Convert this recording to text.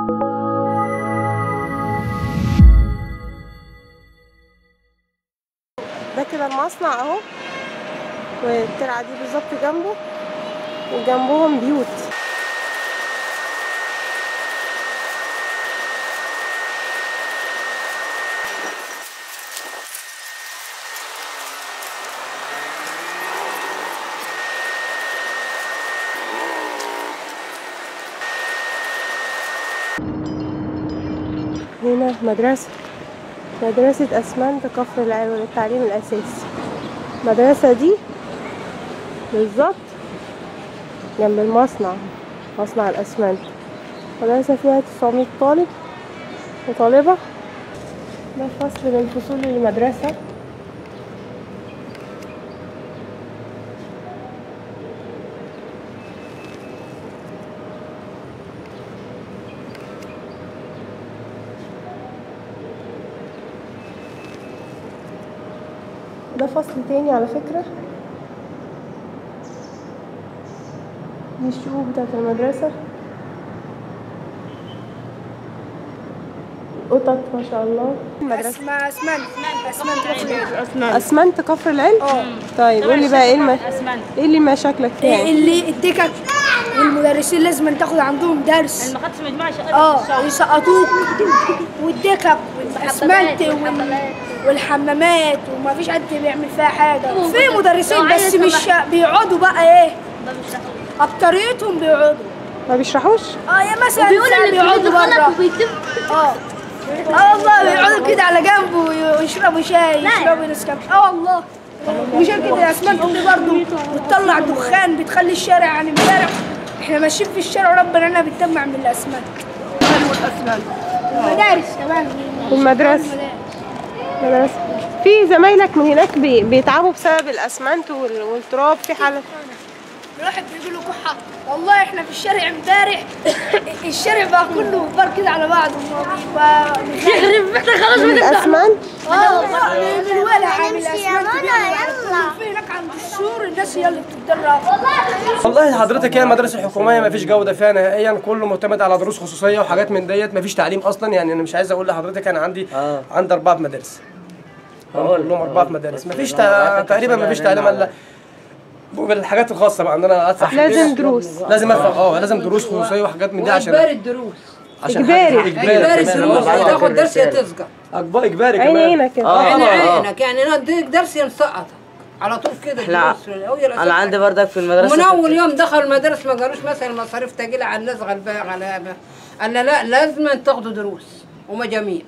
ده كده المصنع اهو، والترعه دي بالظبط جنبه، وجنبهم بيوت. هنا مدرسة أسمنت كفر العلوي للتعليم الأساسي. المدرسة دي بالظبط جنب المصنع، مصنع الأسمنت. مدرسة فيها 900 طالب وطالبة. ده فصل من فصول المدرسة. ده فصل تاني على فكرة. دي الشقوق بتاعت المدرسة، قطط ما شاء الله. اسمها اسمنت كفر العلم. طيب قولي بقى ايه اللي مشاكلك فيها؟ اللي الدكك والمدرسين لازم تاخد عندهم درس. اللي ما خدتش مجموعه شقات يسقطوك. والدكك والاسمنت والحمامات وما فيش حد بيعمل فيها حاجه. في مدرسين بس مش بيقعدوا بقى ايه، اكتريتهم بيقعدوا ما بيشرحوش. يا مثلا بيقعدوا بره. والله بيقعدوا كده على جنب ويشربوا شاي، يشربوا نسكافيه. والله. وشركة الأسمنت دي برضه بتطلع دخان بتخلي الشارع عن امبارح. احنا ماشيين في الشارع وربنا انا بتجمع من الأسمنت. والأسمنت. المدارس كمان. والمدرسة. في زمايلك من هناك بيتعبوا بسبب الأسمنت والتراب في حالة. الواحد بيقول له كحة. والله احنا في الشارع امبارح الشارع بقى كله غبار كده على بعضه. يخرب بيتك خلاص من الأسمنت. من الولع من الأسمنت. في هناك عند السور الناس هي اللي بتتدرب. والله حضرتك هي المدارس الحكوميه ما فيش جوده فيها نهائيا، كله معتمد على دروس خصوصيه وحاجات من ديت، ما فيش تعليم اصلا. يعني انا مش عايز اقول لحضرتك انا عندي 4 مدارس، كلهم 4 مدارس، ما فيش تقريبا ما فيش تعليم الا بالحاجات الخاصه بقى. عندنا ادفع لازم دروس، لازم ادفع لازم دروس خصوصيه وحاجات من دي عشان اجباري الدروس. اجباري الدروس تاخد درس يا تسقط. اجباري كمان. عينك كده. عينك يعني انا اديك درس يا نسقطك على طول كده. انا عندي بردك في المدرسه من اول يوم دخل المدارس ما قالوش مثلا المصاريف تقيله على الناس غلابه. قال لا لازم تاخدوا دروس ومجاميع.